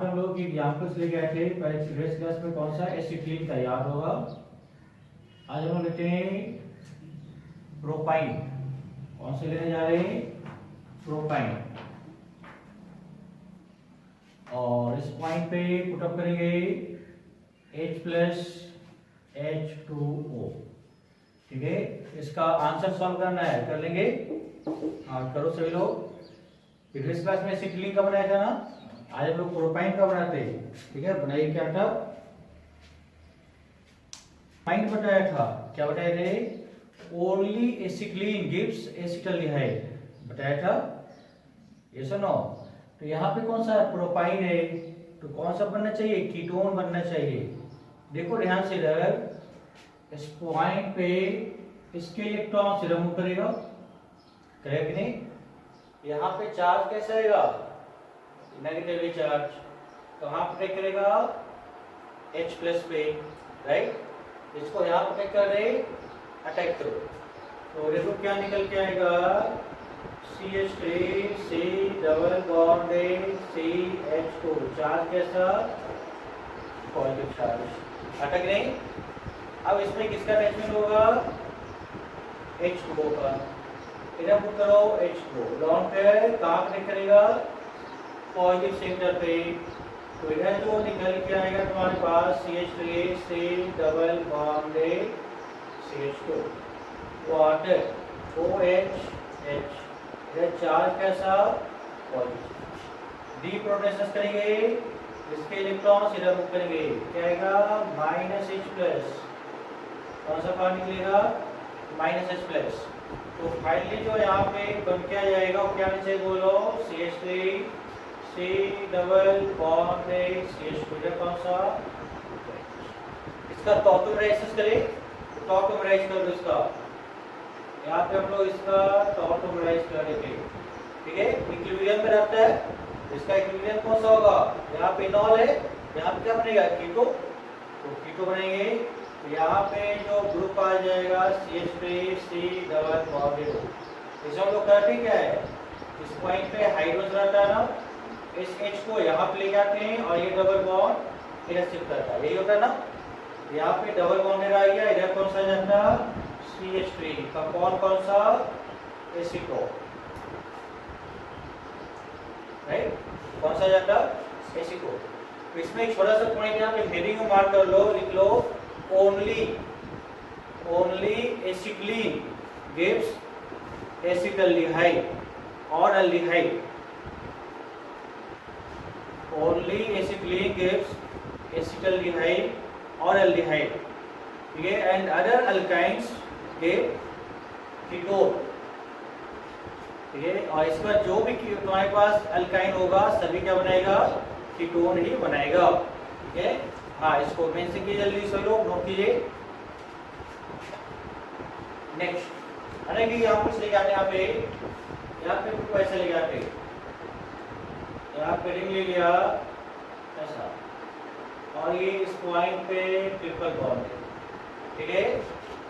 पे हम लोग एग्जाम्पल्स लेके आए थे प्रीवियस क्लास में। कौन सा? एसिटिलीन का, याद होगा। आज हम लेते हैं प्रोपाइन। कौन से लेने जा रहे हैं? प्रोपाइन। और इस पॉइंट पे पुटअप करेंगे H प्लस H2O। ठीक है, इसका आंसर सॉल्व करना है, कर लेंगे। हाँ करो सभी लोग। प्रीवियस क्लास में एसिटिलीन का बनाया था ना, आज हम लोग प्रोपाइन का बनाते हैं। ठीक है, बनाइए। क्या था? पाइन बताया था, क्या बताया थे? ओनली एसिटिलीन गिव्स एसिटाल्डिहाइड बताया था। ये सुनो, तो यहाँ पे कौन सा प्रोपाइन है, तो कौन सा बनना चाहिए? कीटोन बनना चाहिए। देखो ध्यान से इधर इस पॉइंट पे इसके इलेक्ट्रॉन से रिमूव करेगा, करेक्ट नहीं? यहाँ पे चार्ज कैसा आएगा? Negative charge. कहाँ प्रोटेक्ट करेगा? H प्लस पे, राइट। इसको यहाँ प्रोटेक्ट कर रहे, अटैक करो, तो देखो क्या निकल के आएगा? CH3 C double bond CH2। Charge कैसा? पॉजिटिव चार्ज, अटैक नहीं। अब इसमें किसका अटैचमेंट होगा? H2O का। इधर पुट करो H2O, लॉन्ग पेयर कहाँ कनेक्ट करेगा? पॉजिटिव सेंटर पे। तो इधर जो निकल के आएगा तुम्हारे पास CH3 C double bond CH2 water OH H। इधर चार्ज कैसा? पॉजिटिव। डीप्रोटोनेशन करेंगे, इसके इलेक्ट्रॉन इधर मूव करेंगे, क्या आएगा? -H plus. कौन सा पार्ट निकलेगा? -H plus. तो फाइनली जो यहाँ पे बन के आ जाएगा वो क्या नीचे बोलो? CH3 C double bond CH2। कौन सा? इसका टॉटोमराइजेशन करें, टॉटोमराइज कर दो इसका। यहाँ पे हम लोग इसका टॉटोमराइज करेंगे। ठीक है, इक्विलिब्रियम में रहता है। इसका इक्विलिब्रियम कौन सा होगा? यहाँ पे इनॉल है, यहाँ पे क्या बनेगा? कीटो। तो कीटो बनेंगे, यहाँ पे जो ग्रुप आ जाएगा CH3 C double bond O। इसमें हम लोग करते क्या है? इस पॉइंट पे हाइड्रोजन रहता है ना, इस H को यहाँ पे ले जाते हैं और ये डबल बॉन्ड इधर शिफ्ट करता है, यही होता है ना। यहाँ पे डबल बॉन्ड आ गया, इधर कौन सा जाता? CH3 का कौन सा? Aceto, right. कौन सा जाता? एसीटो। तो इसमें एक छोटा सा पॉइंट यहाँ पे हेडिंग में मार्क कर लो, लिख लो ओनली एसिटिलीन गिव्स एसिटाल्डिहाइड और aldehyde. Only acetylene gives acetaldehyde और एल्डिहाइड। ठीक है, and other alkynes give ketone. ठीक है, और इस पर जो भी तुम्हारे पास अल्काइन होगा सभी क्या बनाएगा? कीटोन ही बनाएगा। ठीक है, हाँ इसको मेंशन कीजिए जल्दी से लोग, नोट कीजिए। नेक्स्ट अरे कि यहाँ कुछ लेके आते, यहाँ पे कुछ पैसे लेके आते, यहाँ पे रिंग ले लिया ऐसा, और ये इस पॉइंट पे ट्रिपल बॉन्ड है। ठीक है,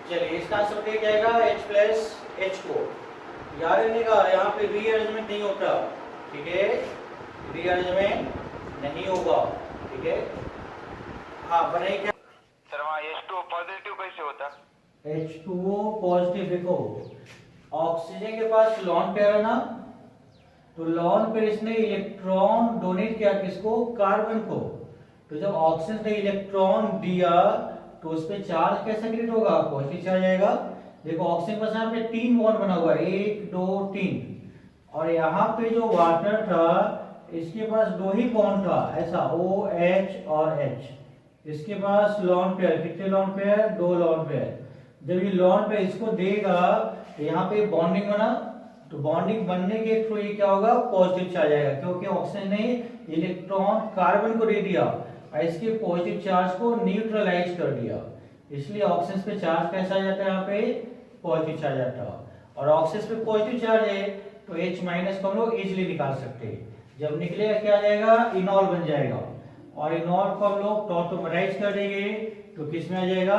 चलिए इसका आंसर क्या जाएगा? H plus H4। याद रखने का, यहाँ पे रीअरेंजमेंट नहीं होता। ठीक है, रीअरेंजमेंट नहीं होगा। ठीक है, हाँ बनाइए क्या? सर वहाँ H2O पॉजिटिव कैसे होता? H2O पॉजिटिव, देखो ऑक्सीजन के पास लॉन पेयर है ना, तो लॉन पेयर इसने इलेक्ट्रॉन डोनेट किया किसको? कार्बन को। तो जब ऑक्सीजन ने इलेक्ट्रॉन दिया तो उस पे चार्ज कैसा क्रिएट होगा? पॉजिटिव चार्ज आएगा। देखो ऑक्सीजन के पास यहाँ पे 3 बॉन्ड बना हुआ है, 1 2 3, और यहाँ पे जो वाटर था इसके पास 2 ही बॉन्ड था ऐसा, OH और H। इसके पास लॉन पेयर, कितने लॉन पेयर? 2 lone pair. जब ये लॉन पेयर इसको देगा तो यहाँ पे बॉन्डिंग बना, तो बॉन्डिंग बनने के थ्रू ये क्या होगा? पॉजिटिव चार्ज आएगा, क्योंकि ऑक्सीजन ने इलेक्ट्रॉन कार्बन को दे दिया और इसके पॉजिटिव चार्ज को न्यूट्रलाइज कर दिया, इसलिए ऑक्सीजन पे चार्ज कैसा आ जाता है? यहाँ पे पॉजिटिव चार्ज आता है। और ऑक्सीजन पे पॉजिटिव चार्ज है तो H माइनस को हम लोग इजीली निकाल सकते हैं। जब निकलेगा क्या आ जाएगा? इनॉल बन जाएगा, और इनॉल को हम लोग टॉटोमराइज कर देंगे तो किस में आ जाएगा?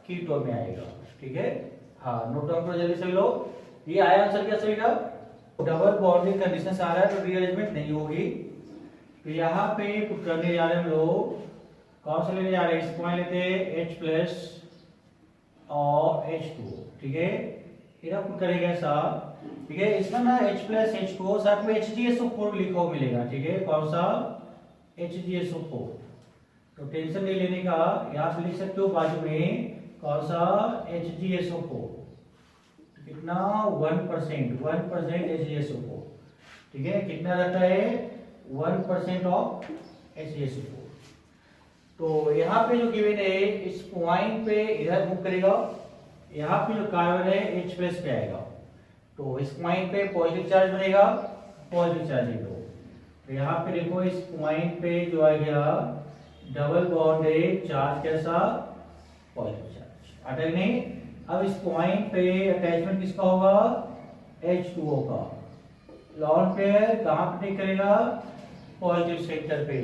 कीटोन में आएगा। ठीक है, हाँ नोट डाउन करो जल्दी से लोग। ये आया आंसर क्या सही का? डबल बॉन्डिंग कंडीशन आ रहा है तो रीअरेंजमेंट नहीं होगी। तो यहाँ पे पुट करने जा रहे हैं हम लोग, कौन सा लेने जा रहे हैं, इस पॉइंट लेते हैं H प्लस और H2, ठीक है, इधर पुट करेंगे ऐसा, ठीक है। इसमें ना H प्लस H2 साथ में HgSO4 लिखा हुआ मिलेगा, ठीक है, कौन सा, HgSO4। तो टेंशन नहीं लेने का, यहाँ पे लिख सकते हो बाजू में कौन सा, HgSO4, कितना 1% HgSO4, ठीक है, कितना रहता है 1% ऑफ HgSO4। तो यहाँ पे जो गिवन है इस पॉइंट पे इधर मूव करेगा, यहाँ पे जो कार्बन है H प्लस पे आएगा, तो इस पॉइंट पे पॉजिटिव चार्ज बनेगा, पॉजिटिव चार्ज है। तो यहाँ पे देखो इस पॉइंट पे जो आ गया डबल बॉन्ड है, चार्ज कैसा, पॉजिटिव चार्ज, अटैक नहीं। अब इस पॉइंट पे अटैचमेंट किसका होगा, H2O का, लॉन पेयर कहाँ पे टिक करेगा, पॉजिटिव सेंटर पे,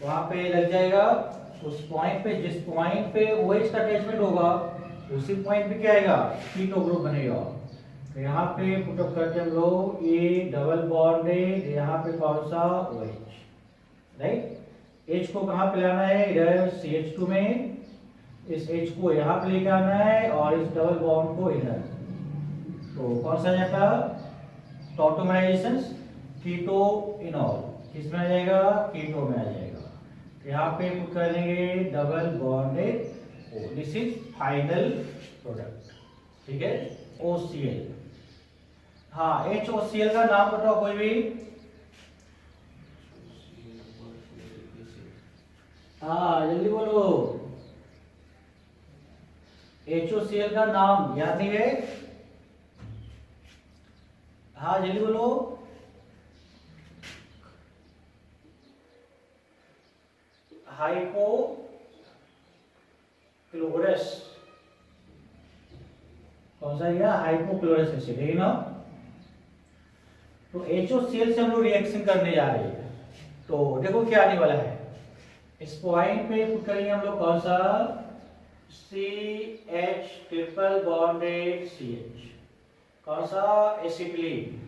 वहां पे लग जाएगा। उस पॉइंट पे, जिस पॉइंट पे OH का अटैचमेंट होगा उसी पॉइंट पे क्या आएगा, कीटो ग्रुप बनेगा। तो यहाँ पे पुटअप करते हम लोग, ये डबल बॉन्ड है, यहाँ पे कौन सा OH, राइट। H को कहाँ पे लाना है, इधर CH2 में, इस H को यहाँ पे लेके आना है और इस डबल बॉन्ड को इधर, तो कौन सा जाता, टॉटोमराइजेशन कीटो इनॉल, किसमें आ जाएगा, कीटो में आ जाएगा। तो यहाँ पे पुट कर देंगे double bonded O, this is final product, ठीक है, OCl। हाँ, HOCl का नाम बताओ कोई भी, हाँ जल्दी बोलो, HOCl का नाम याद नहीं है, हाँ जल्दी बोलो, हाइपोक्लोरस, कौन सा गया, हाइपोक्लोरस एसिड है ना। तो HOCl से हम लोग रिएक्शन करने जा रहे हैं, तो देखो क्या आने वाला है, इस पॉइंट पे पुट करेंगे हम लोग कौन सा, CH ट्रिपल बॉन्डेड CH, कौन सा, एसिटिलीन,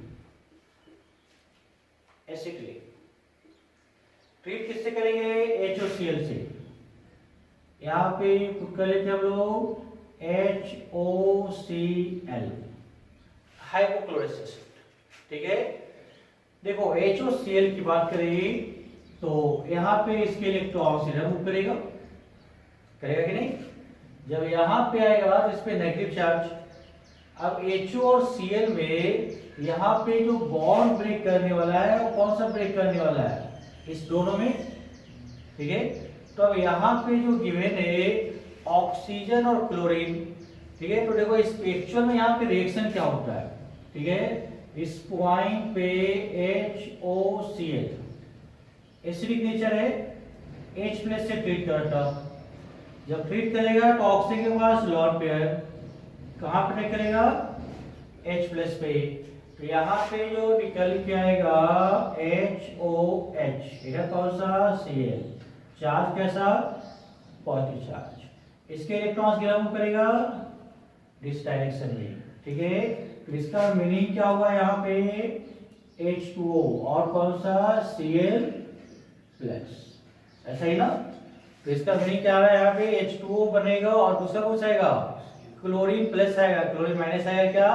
एसिटिलीन। ट्रीट किससे करेंगे, HOCl से, यहाँ पे पुट कर लेते हम लोग HOCl, हाइपोक्लोरस एसिड, ठीक है। देखो HOCl की बात करें तो यहाँ पे इसके इलेक्ट्रॉन से मूव करेगा, करेगा कि नहीं, जब यहाँ पे आएगा तो इस पे नेगेटिव चार्ज। अब HO और Cl में यहाँ पे जो बॉन्ड ब्रेक करने वाला है वो कौन सा ब्रेक करने वाला है, इस दोनों में, ठीक है। तो अब यहाँ पे जो गिवन है ऑक्सीजन और क्लोरीन, ठीक है। तो देखो इस एक्चुअल में यहाँ पे रिएक्शन क्या होता है, ठीक है, इस पॉइंट पे HOCl एसिडिक नेचर है, H प्लस से ट्रीट करता, जब ट्रीट करेगा तो ऑक्सीजन के पास लॉन पेयर कहाँ पे ट्रीट करेगा, H प्लस पे, तो यहाँ पे जो निकल के आएगा HOH, इधर कौन सा, Cl, चार्ज कैसा, पॉजिटिव चार्ज, इसके इलेक्ट्रॉन्स गिराव करेगा दिस डायरेक्शन में, ठीक है। तो इसका मीनिंग क्या होगा, यहाँ पे H2O और कौन सा, Cl प्लस, ऐसा ही ना। तो इसका मीनिंग क्या आ रहा है, यहाँ पे H2O बनेगा और दूसरा कौन सा आएगा, क्लोरीन प्लस आएगा, क्लोरीन माइनस आएगा क्या,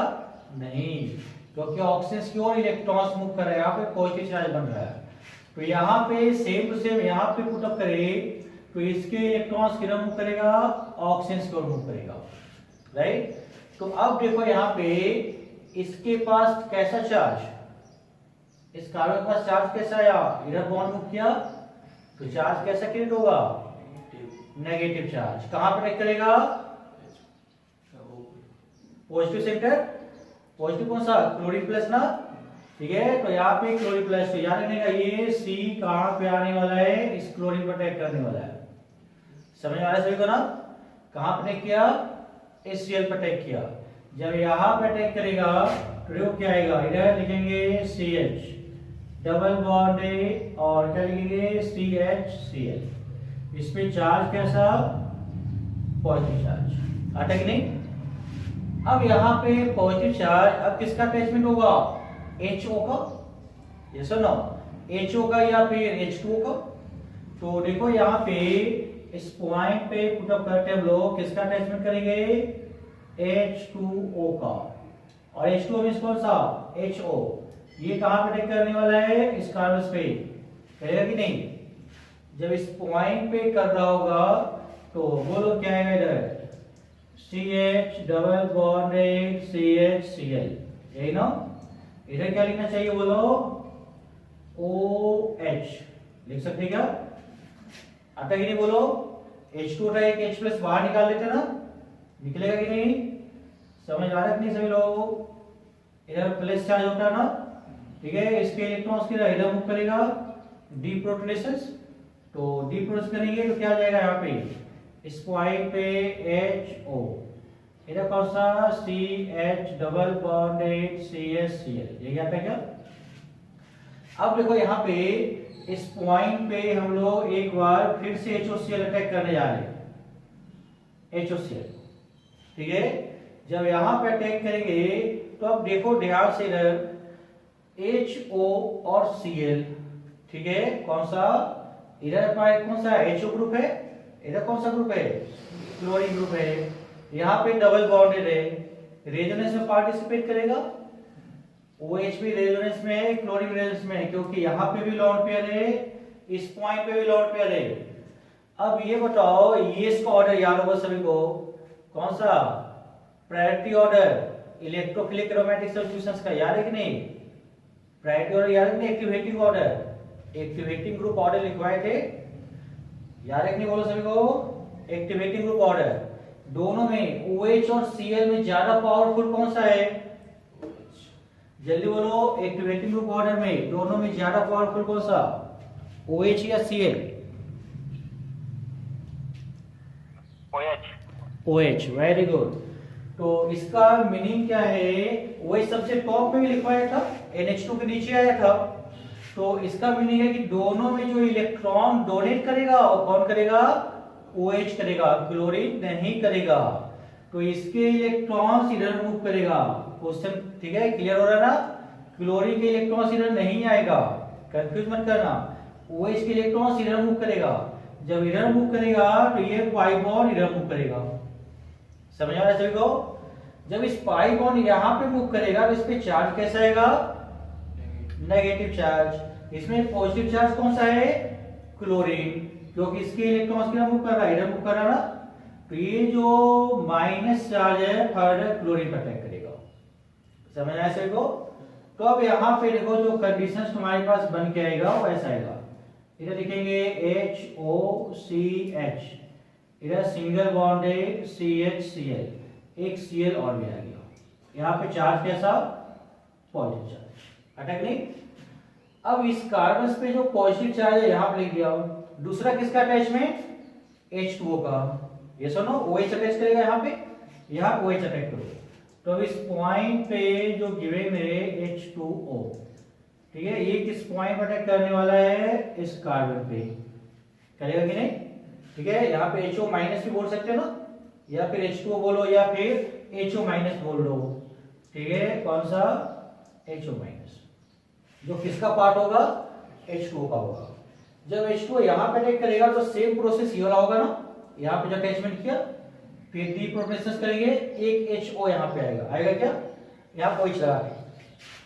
नहीं, क्योंकि ऑक्सीजन की ओर इलेक्ट्रॉन्स मूव कर रहा है, यहाँ पे पॉजिटिव चार्ज बन रहा है। तो यहाँ पे सेम टू सेम यहाँ पे पुटअप करें तो इसके इलेक्ट्रॉन्स किधर मूव करेगा, ऑक्सीजन की ओर मूव करेगा, राइट। तो अब देखो यहाँ पे इसके पास कैसा चार्ज, इस कार्बन के पास चार्ज कैसा आया, इधर बॉन्ड मूव किया तो चार्ज कैसा क्रिएट होगा, नेगेटिव चार्ज, कहां पे ट्रैक करेगा, पॉजिटिव सेंटर, पॉजिटिव कौन सा, क्लोरीन प्लस ना, ठीक है। तो यहाँ पे क्लोरीन प्लस, तो याद रखने का ये C कहां पे आने वाला है, इस क्लोरीन पर अटैक करने वाला है, समझ में आ रहा है सभी को ना, कहां पे अटैक किया, इस Cl पर अटैक किया, जब यहाँ पे अटैक करेगा तो देखो क्या आएगा, इधर लिखेंगे CH डबल बॉन्ड है और क्या लिखेंगे CHCl, इस पे चार्ज कैसा, पॉजिटिव चार्ज, अटैक नहीं। अब यहाँ पे पॉजिटिव चार्ज, अब किसका अटैचमेंट होगा, HO का, यस और नो, HO का या फिर H2O का? तो देखो यहाँ पे इस पॉइंट पे पुटअप करके हम लोग किसका अटैचमेंट करेंगे? H2O का। और H2O मींस कौन सा? HO। ये कहाँ पे अटैक करने वाला है? इस कार्बन पे। करेगा कि नहीं? जब इस पॉइंट पे कर रहा होगा तो बोलो क्या आएगा इधर? CH डबल बॉन्डेड CHCl, यही ना? इधर क्या लिखना चाहिए बोलो? OH लिख सकते क्या? आता कि नहीं बोलो? H2 उठाए एक H प्लस बाहर निकाल लेते ना, निकलेगा कि नहीं? समझ आ रहा है कि नहीं सभी लोगों को? इधर प्लस चार्ज होता है ना, ठीक है? इसके इलेक्ट्रॉन्स की इधर मूव करेगा, डीप्रोटोनेशंस। तो डीप्रोटोनेशन करेंगे तो क्या आ जाएगा यहाँ पे? इस पॉइंट पे HO, इधर कौन सा? CH डबल बॉन्डेड CHCl, ये आता है क्या? अब देखो यहाँ पे इस पॉइंट पे हम लोग एक बार फिर से HOCl अटैक करने जा रहे हैं। HOCl, ठीक है? जब यहाँ पे अटैक करेंगे तो अब देखो ध्यान से इधर HO और Cl, ठीक है? कौन सा? इधर कौन सा HO ग्रुप है, इधर कौन सा ग्रुप है? क्लोरीन ग्रुप है। यहाँ पे डबल बॉन्डेड है, रेजोनेंस में पार्टिसिपेट करेगा। OH भी रेजोनेंस में है, क्लोरीन रेजोनेंस में है, क्योंकि यहाँ पे भी लॉन्ड पेयर है, इस पॉइंट पे भी लॉन्ड पेयर है। अब ये बताओ, ये इसका ऑर्डर याद होगा सभी को, कौन सा? Priority order electrophilic aromatic substitutions का, याद है कि नहीं? प्रायोरिटी ऑर्डर याद है कि नहीं? Activating order, activating group order लिखवाए थे, याद है कि नहीं? बोलो सभी को। एक्टिवेटिंग ग्रुप ऑर्डर दोनों में OH और Cl में ज्यादा पावरफुल कौन सा है? जल्दी बोलो, एक्टिवेटिंग ग्रुप ऑर्डर में दोनों में ज्यादा पावरफुल कौन सा? OH या Cl? OH, very good. तो इसका मीनिंग क्या है? OH सबसे टॉप में भी लिखवाया था, NH2 के नीचे आया था। तो इसका मीनिंग है कि दोनों में जो इलेक्ट्रॉन डोनेट करेगा वो कौन करेगा? OH करेगा, क्लोरीन नहीं करेगा। तो इसके इलेक्ट्रॉन्स इधर मूव करेगा। क्वेश्चन ठीक है, क्लियर हो रहा है ना? क्लोरीन के इलेक्ट्रॉन्स इधर नहीं आएगा, कंफ्यूज मत करना। OH के इलेक्ट्रॉन्स इधर मूव करेगा। जब इधर मूव करेगा तो ये पाई बॉन्ड इधर मूव करेगा। समझ आ रहा है सभी को? जब इस पाई बॉन्ड यहाँ पे मूव करेगा तो इस पे चार्ज कैसा आएगा? Negative charge. इसमें पॉजिटिव चार्ज कौन सा है? क्लोरीन, क्योंकि इसके इलेक्ट्रॉन्स किधर मूव कर रहा है? इधर मूव कर रहा है ना। तो ये जो माइनस चार्ज है फर्दर क्लोरीन पर अटैक करेगा। समझ आया सभी को? तो अब यहाँ पे देखो जो कंडीशंस तुम्हारे पास बन के आएगा वो ऐसा आएगा। इधर लिखेंगे HOCH, इधर सिंगल बॉन्डेड CHCl, एक Cl और भी आ गया। यहाँ पे चार्ज कैसा? पॉजिटिव चार्ज, अटैक नहीं। अब इस कार्बन पे जो पॉजिटिव चार्ज है यहाँ पे लिख दिया। दूसरा किसका अटैचमेंट? H2O का। ये सुनो, OH अटैच करेगा यहाँ पे, यहाँ OH अटैक करो। तो अब इस पॉइंट पे जो गिवन है H2O, ठीक है, ये किस पॉइंट पर अटैक करने वाला है? इस कार्बन पे करेगा कि नहीं? ठीक है, यहाँ पे HO माइनस भी बोल सकते हो ना, या फिर H2O बोलो या फिर HO माइनस बोल दो। ठीक है, कौन सा? HO माइनस, जो किसका पार्ट होगा? H2O का होगा। जब H2O यहाँ पे अटैक करेगा तो सेम प्रोसेस ये वाला होगा ना, यहाँ पे जो अटैचमेंट किया, फिर डीप्रोटोनेशन करेंगे, एक HO यहाँ पे आएगा। आएगा क्या? यहाँ OH लगा के।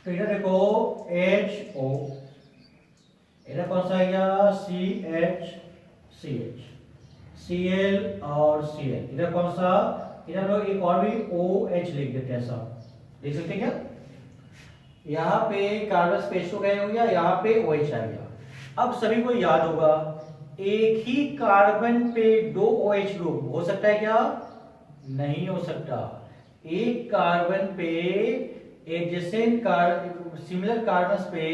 तो इधर देखो HO, इधर कौन सा आएगा? CH, Cl और Cl। इधर कौन सा? इधर लोग एक और भी OH लिख देते हैं, ऐसा देख सकते हैं क्या? यहाँ पे कार्बन स्पेस हो गया, यहाँ पे OH आ गया। अब सभी को याद होगा, एक ही कार्बन पे दो OH ग्रुप हो सकता है क्या? नहीं हो सकता। एक कार्बन पे एडजेसेंट सिमिलर कार्बन पे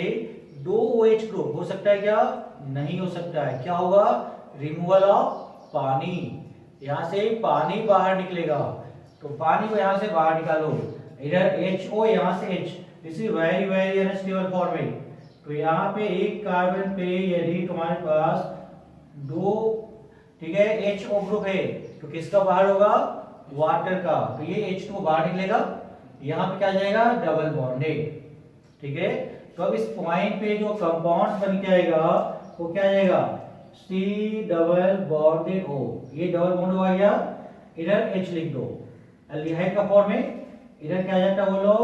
दो OH ग्रुप हो सकता है क्या? नहीं हो सकता है। क्या होगा? रिमूवल ऑफ पानी, यहां से पानी बाहर निकलेगा। तो पानी को यहां से बाहर निकालो, इधर HO यहां से H, this is very very unstable format. तो यहाँ पे एक कार्बन पे यदि तुम्हारे पास दो, ठीक है, HO ग्रुप है, तो किसका बाहर होगा? वाटर का। तो ये H2 बाहर निकलेगा, यहाँ पे क्या जाएगा? Double bonded. ठीक है, तो अब इस पॉइंट पे जो कंपाउंड बन के आएगा वो क्या आ जाएगा, C डबल बॉन्डेड O, ये डबल बॉन्ड आ गया, इधर H लिख दो, एल्डिहाइड का फॉर्म में इधर क्या आ जाता है बोलो,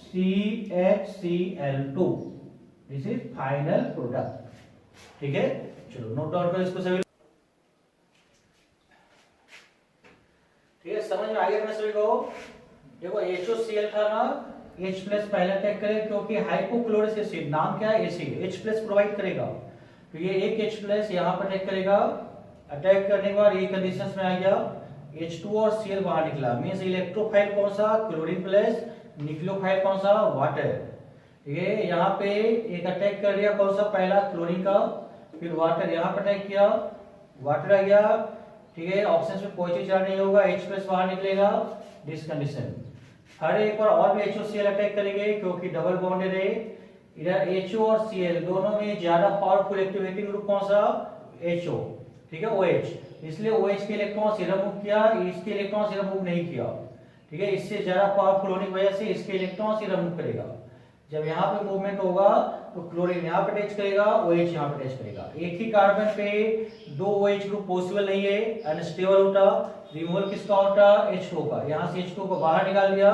CHCl2, this is final product. ठीक है, चलो नोट डाउन करो इसको सभी। ठीक है, समझ में आ गया ना सभी को। देखो HOCl था ना, H प्लस पहले अटैक करेगा क्योंकि हाइपोक्लोरिक एसिड नाम क्या है, एसिड H प्लस प्रोवाइड करेगा, तो ये एक H प्लस यहाँ पर अटैक करेगा। अटैक करने के बाद ये कंडीशंस में आ गया, H2 और Cl बाहर निकला, मींस इलेक्ट्रोफाइल कौन सा, क्लोरीन प्लस, न्यूक्लियोफाइल कौन सा, वाटर। ठीक है, यहाँ पे एक अटैक कर दिया कौन सा, पहला क्लोरीन का, फिर वाटर, यहाँ पर अटैक किया, वाटर आ गया। ठीक है, ऑप्शन में पॉजिटिव चार्ज नहीं होगा, H प्लस बाहर निकलेगा, दिस कंडीशन। हर एक बार और भी HOCl अटैक करेंगे क्योंकि डबल बॉन्डेड है, इधर HO और Cl दोनों में ज्यादा पावरफुल एक्टिवेटिंग ग्रुप कौन सा, HO। ठीक है, OH, इसलिए OH के इलेक्ट्रॉन से रिमूव किया, इसके इलेक्ट्रॉन से रिमूव नहीं किया। ठीक है, इससे ज्यादा पावरफुल होने की वजह से इसके इलेक्ट्रॉन से रिमूव करेगा। जब यहाँ पे मूवमेंट होगा तो क्लोरीन यहाँ पे अटैच करेगा, OH यहाँ पे अटैच करेगा। एक ही कार्बन पे दो OH ग्रुप पॉसिबल नहीं है, अनस्टेबल होता, रिमूवल किसका होता, H2 का, यहाँ से H2 को बाहर निकाल दिया,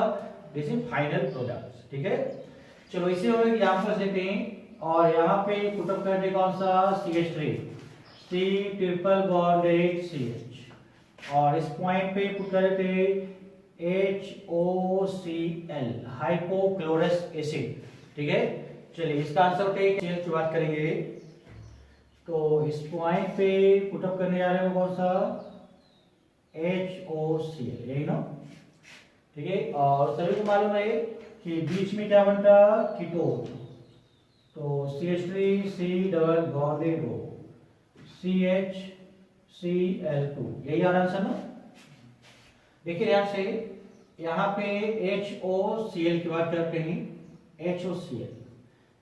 दिस इज फाइनल प्रोडक्ट। ठीक है, चलो इसे हम एग्जांपल लेते हैं और यहाँ पे पुटअप कर दे कौन सा, CH3, C triple bonded CH, और इस पॉइंट पे पुट कर देते HOCl हाइपोक्लोरस एसिड। ठीक है, चलिए इसका आंसर उठे की बात करेंगे, तो इस पॉइंट पे पुटअप करने जा रहे हो कौन सा, HOCl, यही ना। ठीक है, और सभी को मालूम है कि बीच में क्या बनता, कीटोन, तो CH3C double bonded O, CHCl2, यही आंसर ना। देखिए ध्यान से, यहाँ पे HOCl की बात करते हैं, HOCl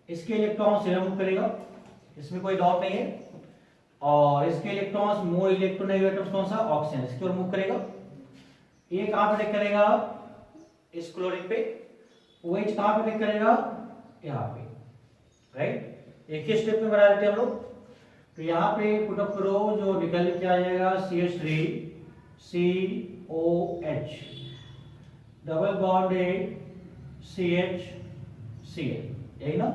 इसके इलेक्ट्रॉन से रिमूव करेगा, इसमें कोई डाउट नहीं है, और इसके इलेक्ट्रॉन्स मोर इलेक्ट्रोनेगेटिव्स कौन सा, ऑक्सीजन, इसको रिमूव करेगा। ये कहां पे अटैक करेगा, इस क्लोरीन पे, OH कहां पे अटैक करेगा, यहाँ पे, राइट। एक ही स्टेप में बना देते हैं हम लोग, तो यहाँ पे पुटअप करो, जो निकल के आ जाएगा CH3COH डबल बॉन्डेड CHCl, यही ना।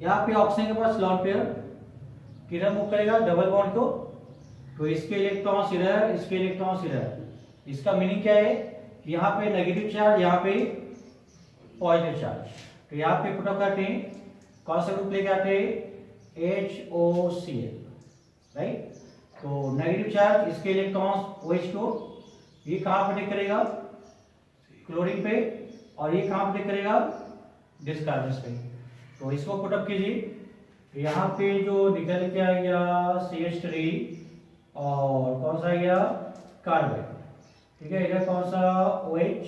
यहाँ पे ऑक्सीजन के पास लॉन पेयर किधर मूव करेगा, डबल बॉन्ड को, तो इसके इलेक्ट्रॉन्स इधर, इसके इलेक्ट्रॉन्स इधर। इसका मीनिंग क्या है कि यहाँ पे नेगेटिव चार्ज, यहाँ पे पॉजिटिव चार्ज, तो यहाँ पे पुटअप करते हैं, कौन सा ग्रुप लेके आते हैं, HOCl, राइट। तो नेगेटिव चार्ज, इसके इलेक्ट्रॉन्स OH को, ये कहां पे अटैक करेगा, क्लोरीन पे, और ये कहां पे अटैक करेगा, डिस कार्बन पे। तो इसको पुटअप कीजिए, तो यहाँ पे जो निकल के आ गया CH3 और कौन सा आ गया, कार्बन। ठीक है, इधर कौन सा, OH,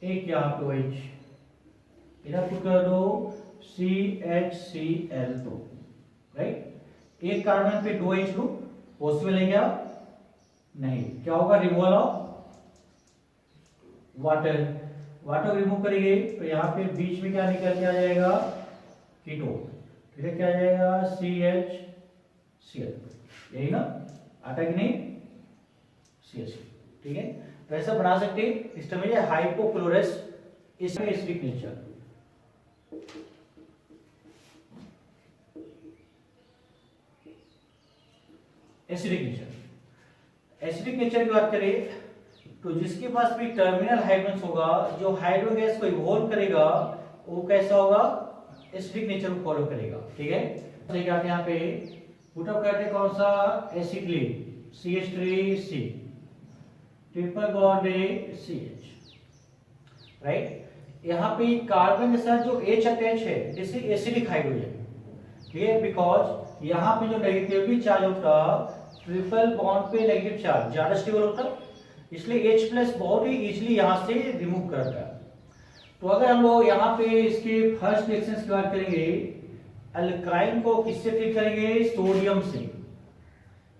एक यहाँ पे OH, इधर पुट कर दो CHCl2, राइट। एक कार्बन पे 2 H ग्रुप पॉसिबल है क्या, नहीं, क्या होगा, removal of water, water remove करेंगे, तो यहाँ पे बीच में क्या निकल के आ जाएगा, कीटोन, ठीक है, क्या आ जाएगा, CHCl, यही ना, आता कि नहीं, CHCl। ठीक है, तो ऐसा बना सकते हैं, सिस्टम में हाइपोक्लोरस, इसमें acidic nature. Acidic nature, acidic nature की बात करें तो जिसके पास भी टर्मिनल हाइड्रोजन होगा, जो हाइड्रोजन गैस को इवॉल्व करेगा, वो कैसा होगा, एसिडिक नेचर को फॉलो करेगा। ठीक है, देखिए आप यहाँ पे पुटअप करते कौन सा, acetylene, CH3C triple bonded CH, right. यहाँ पे कार्बन के साथ जो H अटैच है, जैसे एसिडिक हाइड्रोजन, ठीक है, बिकॉज यहाँ पे जो नेगेटिवली चार्ज होता, ट्रिपल बॉन्ड पे नेगेटिव चार्ज ज्यादा स्टेबल होता, इसलिए H प्लस बहुत ही इजीली यहाँ से रिमूव करता है। तो अगर हम लोग यहाँ पे इसके फर्स्ट रिएक्शन की बात करेंगे, अल्काइन को किससे ट्रीट करेंगे, सोडियम से।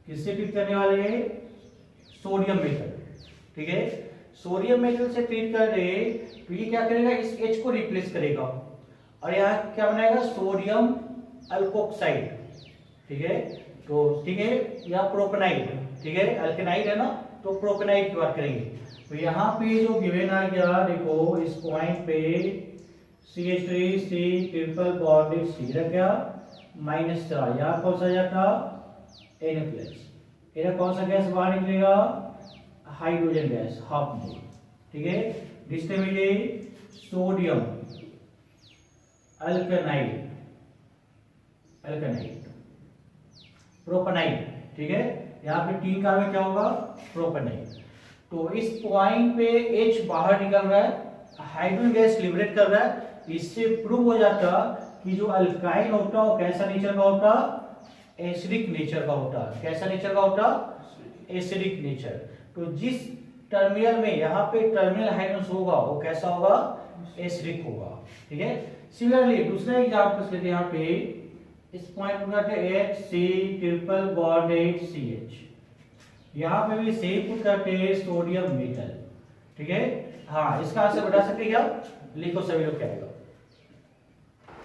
किससे ट्रीट करने वाले हैं, सोडियम मेटल। ठीक है, सोडियम मेटल से ट्रीट कर रहे तो ये क्या करेगा, इस H को रिप्लेस करेगा और यहाँ क्या बनाएगा, सोडियम अल्कोक्साइड, ठीक है। तो ठीक है, या प्रोपेनाइड, ठीक है, अल्केनाइड है ना, तो प्रोपेनाइड की बात करेंगे। तो यहाँ पे जो गिवन आ गया, देखो इस पॉइंट पे CH3C ट्रिपल बॉन्डेड C रख गया माइनस का, यहाँ कौन सा जाता Na+, इधर कौन सा गैस बाहर निकलेगा, हाइड्रोजन गैस, हाफ मोल, ठीक है। रिश्ते में ये सोडियम अल्केनाइड, प्रोपेनाइड, ठीक है। यहाँ पे 3 कार्बन क्या होगा, प्रोपेनाइड। तो इस पॉइंट पे H बाहर निकल रहा है, हाइड्रोजन गैस लिबरेट कर रहा है। इससे प्रूव हो जाता कि जो अल्काइन होता है वो कैसा नेचर का होता, एसिडिक नेचर का होता। कैसा नेचर का होता, एसिडिक नेचर। तो जिस टर्मिनल में यहाँ पे टर्मिनल हाइड्रोजन होगा वो कैसा होगा, एसिडिक होगा, ठीक है। सिमिलरली दूसरा एग्जांपल लेते हैं, यहाँ पे इस पॉइंट पर HC ट्रिपल बॉन्डेड CH, यहाँ पे भी सेम पुट करते हैं सोडियम मेटल, ठीक है। हाँ, इसका आंसर बता सकते क्या, लिखो सभी लोग क्या आएगा।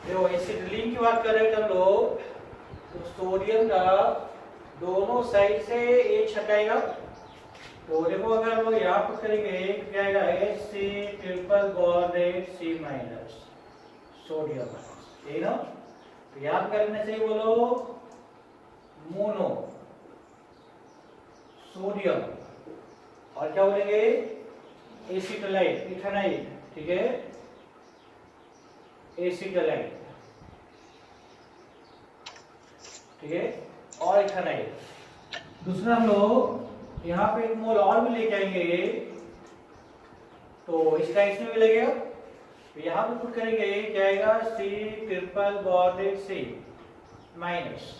देखो एसिड लिंक की बात कर रहे थे हम लोग, तो सोडियम का दोनों साइड से H हटाएगा। तो देखो अगर हम लोग यहाँ पर करेंगे क्या आएगा, HC triple bonded C minus sodium, ठीक है ना। तो याद करने से बोलो मोनो सोडियम, और क्या बोलेंगे, एसिटाइल, इथेनाइल, ठीक है, एसिटाइल, ठीक है, और इथेनाइल। दूसरा हम लोग यहाँ पे एक मोल और भी लेके आएंगे, तो इसका इसमें भी लगेगा। तो यहाँ पे पुट करेंगे क्या आएगा, C triple bonded C minus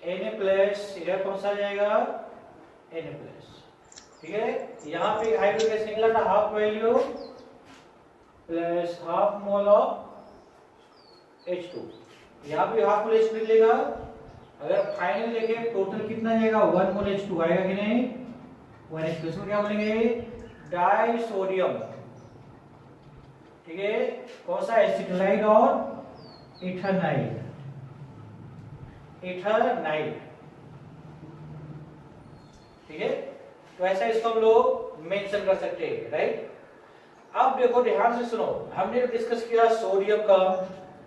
Na+, इधर कौन सा आ जाएगा, Na+, ठीक है। यहाँ पे हाइड्रोजन गैस निकला था, half value plus half mole of H2, यहाँ पे हाफ मोल H2 निकलेगा। अगर फाइनल देखें टोटल कितना जाएगा, 1 मोल H2 आएगा कि नहीं, 1 H2। इसको क्या बोलेंगे, डाई सोडियम, ठीक है। कौन सा, एसिटाइल और इथेनाइल, ठीक है। तो ऐसा इसको हम लोग मेंशन कर सकते हैं, राइट। अब देखो ध्यान से सुनो, हमने डिस्कस किया सोडियम का,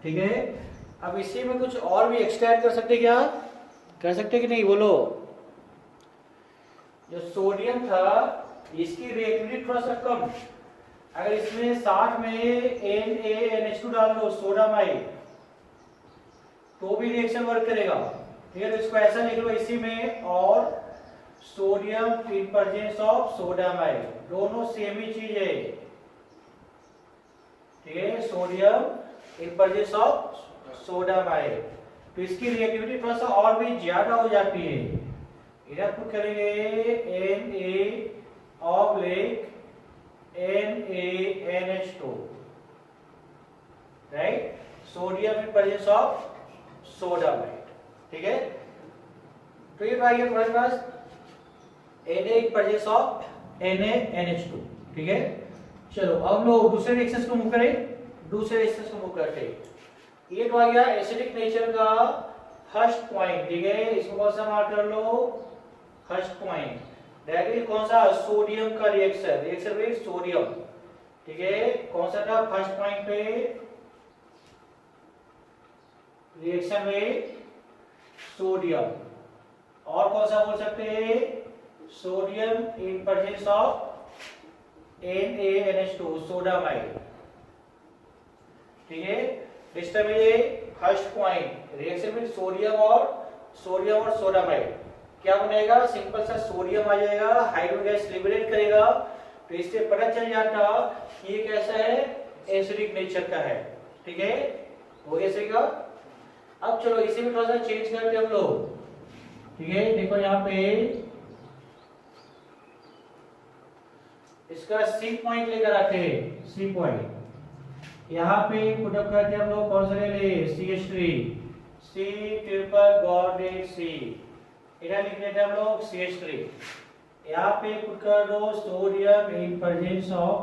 ठीक है। अब इसी में कुछ और भी एक्स्ट्रा ऐड कर सकते, क्या कर सकते कि नहीं, बोलो। जो सोडियम था इसकी रिएक्टिविटी थोड़ा सा कम, अगर इसमें साथ में NaNH2 डाल दो, सोडामाइड, तो भी रिएक्शन वर्क करेगा, ठीक है। तो इसको ऐसा लिख लो इसी में, और sodium in presence of sodamide, दोनों सेम ही चीज है, ठीक है। Sodium in presence of sodamide, तो इसकी रिएक्टिविटी थोड़ा सा और भी ज्यादा हो जाती है। इधर पुट करेंगे NaNH2, right, sodium in presence of sodamide, ठीक है। तो ये आ गया तुम्हारे पास Na in presence of NaNH2, ठीक है। चलो अब लोग दूसरे रिएक्शंस को मूव करें, दूसरे रिएक्शंस को मूव करते हैं। ये तो आ गया एसिडिक नेचर का फर्स्ट पॉइंट, ठीक है। इसको कौन सा मार्क कर लो, फर्स्ट पॉइंट। डायरेक्टली कौन सा, सोडियम का रिएक्शन विद सोडियम, ठीक है। कौन सा था फर्स्ट पॉइंट पे, रिएक्शन विद सोडियम। और कौन सा बोल सकते हैं, sodium in presence of NaNH2 sodamide, ठीक है। इस टाइम ये फर्स्ट पॉइंट रिएक्शन में सोडियम और सोडामाइड क्या बनेगा, सिंपल सा सोडियम आ जाएगा, हाइड्रोजन गैस लिबरेट करेगा। तो इससे पता चल जाता कि ये कैसा है, एसिडिक नेचर का है, ठीक है। हो गया सही का। अब चलो इसे भी थोड़ा सा चेंज करते हम लोग, ठीक है। देखो यहाँ पे इसका C पॉइंट लेकर आते हैं, C पॉइंट यहाँ पे पुट अप करते हैं हम लोग, कौन सा ले ले, CH3 C triple bonded C, इधर लिख लेते हैं हम लोग CH3। यहाँ पे पुट कर दो sodium in presence of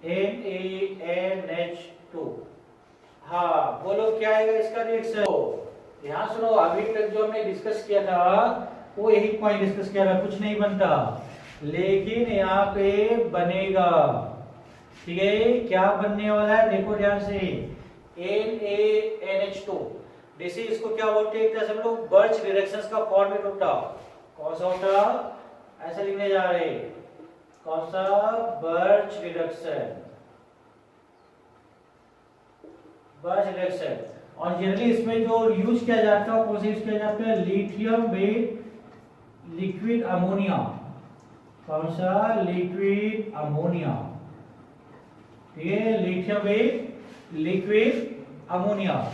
NaNH2, हाँ बोलो क्या आएगा इसका रिएक्शन। यहाँ सुनो, अभी तक जो हमने डिस्कस किया था वो यही पॉइंट डिस्कस किया था, कुछ नहीं बनता लेकिन यहाँ पे बनेगा। ठीक है, क्या बनने वाला है देखो ध्यान से, NaNH2। जैसे इसको क्या बोलते हैं, एक तरह से हम लोग बर्च रिएक्शंस का फॉर्मेट होता। कौन सा होता, ऐसे लिखने जा रहे हैं, कौन सा, बर्च रिडक्शन, बर्च रिएक्शन। और जनरली इसमें जो यूज किया जाता है कौन सा यूज किया जाता है, लिथियम विद लिक्विड अमोनिया। कौन सा, लिक्विड अमोनिया। ठीक है, लिथियम विद लिक्विड अमोनिया।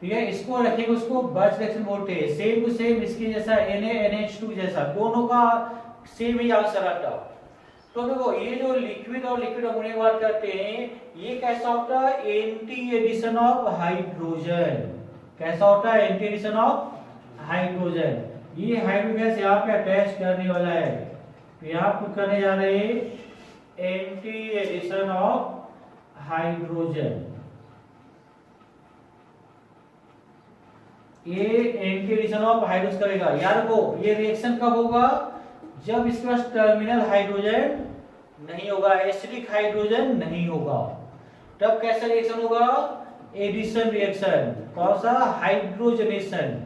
ठीक है, इसको रखेंगे, उसको बर्च रिएक्शन बोलते हैं। सेम टू सेम इसके जैसा NaNH2 जैसा, दोनों का सेम ही आंसर आता। तो देखो ये जो लिक्विड और लिक्विड अमोनिया की बात करते हैं, ये कैसा होता है, एंटी एडिशन ऑफ हाइड्रोजन। कैसा होता है, एंटी एडिशन ऑफ हाइड्रोजन। ये हाइड्रोजन गैस यहाँ पे अटैच करने वाला है, तो यहाँ पे करने जा रहे हैं एंटी एडिशन ऑफ हाइड्रोजन। ये एंटी एडिशन ऑफ हाइड्रोजन करेगा। यार को ये रिएक्शन कब होगा, जब इसके पास टर्मिनल हाइड्रोजन नहीं होगा, एसिडिक हाइड्रोजन नहीं होगा, तब कैसा रिएक्शन होगा, एडिशन रिएक्शन। कौन सा, हाइड्रोजनेशन।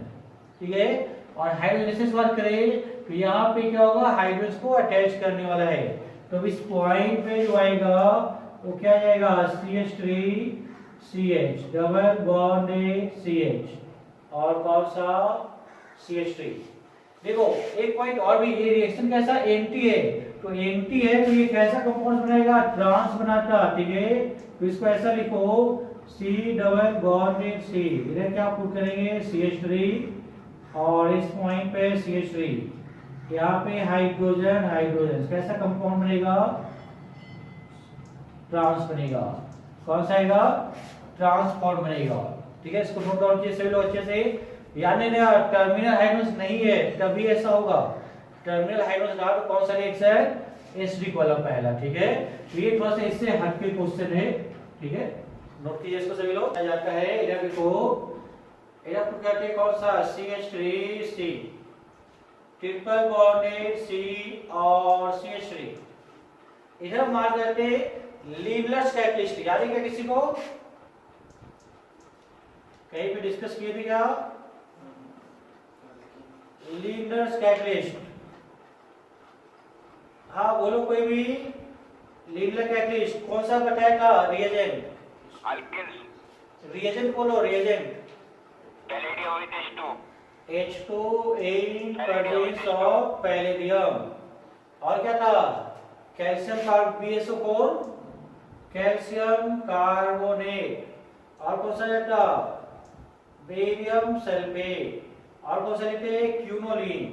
ठीक है, और हाइड्रोजनेशन की बात करें तो यहाँ पे क्या होगा, हाइड्रोजन को अटैच करने वाला है। तो इस पॉइंट पे जो आएगा वो क्या जाएगा, CH3CH, डबल बॉन्ड CH, और कौन सा, CH3। देखो एक पॉइंट और भी, ये रिएक्शन कैसा, एंटी है, तो एंटी है तो ये कैसा कंपाउंड बनाएगा, ट्रांस बनाता। ठीक है, तो इसको ऐसा लिखो, C डबल बॉन्ड C, इधर क्या पुट करेंगे, CH3, और इस पॉइंट पे CH3, यहाँ पे हाइड्रोजन, हाइड्रोजन कैसा कंपाउंड बनेगा, ट्रांस बनेगा। कौन सा आएगा, ट्रांसफॉर्म बनेगा। ठीक है, इसको नोट डाउन कीजिए सभी लोग अच्छे से, यानी ना टर्मिनल हाइड्रोजन नहीं है तभी ऐसा होगा, टर्मिनल हाइड्रोजन रहा तो कौन सा रिएक्शन, एसिडिक वाला पहला। ठीक है, तो ये थोड़ा सा इससे हट के क्वेश्चन है। ठीक है, नोट कीजिए इसको सभी लोग। आ जाता है इधर देखो, इधर पुट करते हैं कौन सा, CH3C, ट्रिपल बॉन्डेड C और CH3। इधर मार करते लीवलेस कैटलिस्ट, याद है क्या किसी को, कहीं भी डिस्कस किए थे क्या, लीवलेस कैटलिस्ट। हाँ बोलो कोई भी, लीवलेस कैटलिस्ट कौन सा बताया था, रिएजेंट, अल्केन्स, रिएजेंट बोलो, reagent, palladium with H2, in presence of palladium. और क्या था, कैल्शियम BSO4, कैल्शियम कार्बोनेट, और कौन सा था, बेरियम सल्फेट, और कौन सा लेते हैं, क्यूनोलिन।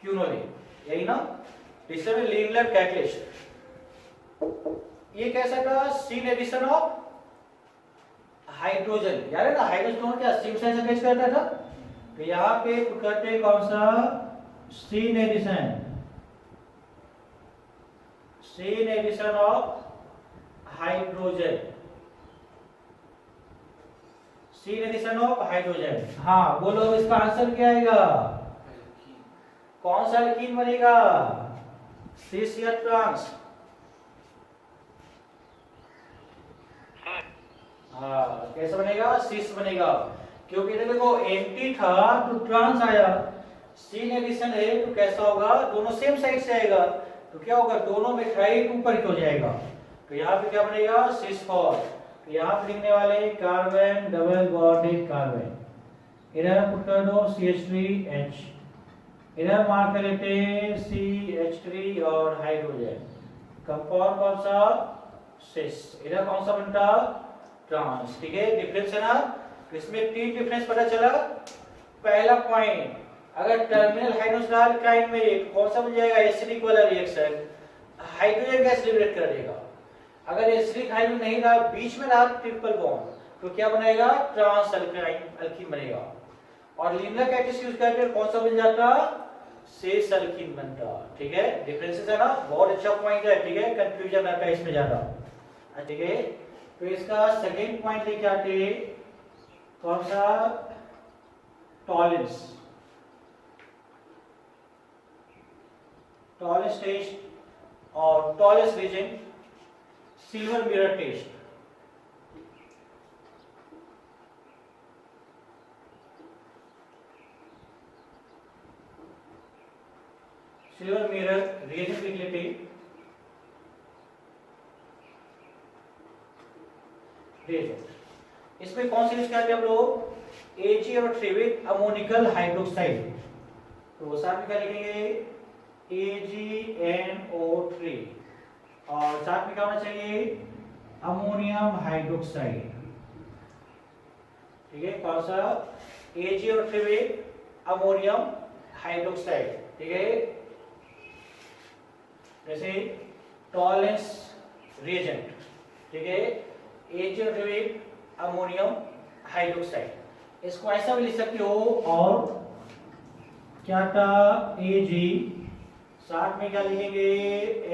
क्यूनोलिन यही ना, इसमें लीवलेस कैटलिस्ट। ये कैसा था, सीन एडिशन ऑफ हाइड्रोजन, यार है ना, हाइड्रोजन दोनों क्या सेम साइज अटैच करता था, तो यहाँ पे करते हैं कौन सा, syn addition, syn addition of hydrogen, syn addition of hydrogen. हाँ बोलो इसका आंसर क्या आएगा, कौन सा एल्कीन बनेगा, सिस या ट्रांस, हाँ कैसा बनेगा, सिस बनेगा, क्योंकि देखो एंटी था तो ट्रांस आया, सीन एडिशन है तो कैसा होगा, दोनों सेम साइड से आएगा, तो क्या होगा, दोनों मिथाइल ऊपर की हो जाएगा, तो यहाँ पे क्या बनेगा, सिस फॉर। तो यहाँ पे लिखने वाले कार्बन डबल बॉन्डेड कार्बन, इधर पुट कर दो CH3H, इधर मार्क कर लेते हैं CH3 और हाइड्रोजन, कंपाउंड कौन सा, सिस, इधर कौन सा बनता, ट्रांस। ठीक है, डिफरेंस है ना, तो इसमें तीन डिफरेंस पता चला। पहला पॉइंट, अगर टर्मिनल हाइड्रोजन अल्काइन में कौन सा बन जाएगा, एसिडिक वाला रिएक्शन, हाइड्रोजन गैस लिबरेट कर देगा। अगर एसिडिक हाइड्रोजन नहीं रहा, बीच में रहा ट्रिपल बॉन्ड, तो क्या बनेगा, ट्रांस अल्काइन अल्कीन बनेगा। और लीवलेस कैटलिस्ट यूज करके कौन सा बन जाता, सिस अल्कीन बनता। ठीक है, डिफरेंसेस है ना, बहुत अच्छा पॉइंट है। ठीक है, कंफ्यूजन आता है इसमें ज्यादा। ठीक है, तो इसका सेकेंड पॉइंट लेके आते कौन सा, टॉलेंस। टॉलेंस टेस्ट और Tollens reagent, silver mirror test. Silver mirror reagent लिख लेते रिएजेंट। इसमें कौन सी यूज करते हैं हम लोग, Ag और ट्रिविक अमोनिकल हाइड्रोक्साइड। तो साथ में क्या लिखेंगे, AgNO3 और साथ में क्या होना चाहिए, अमोनियम हाइड्रोक्साइड। ठीक है, कौन सा, Ag और ट्रिविक अमोनियम हाइड्रोक्साइड। ठीक है, जैसे टॉलेंस रिएजेंट। ठीक है, Ag और ट्रिविक अमोनियम हाइड्रोक्साइड। इसको ऐसा भी लिख सकते हो, और क्या था, Ag, साथ में क्या लिखेंगे,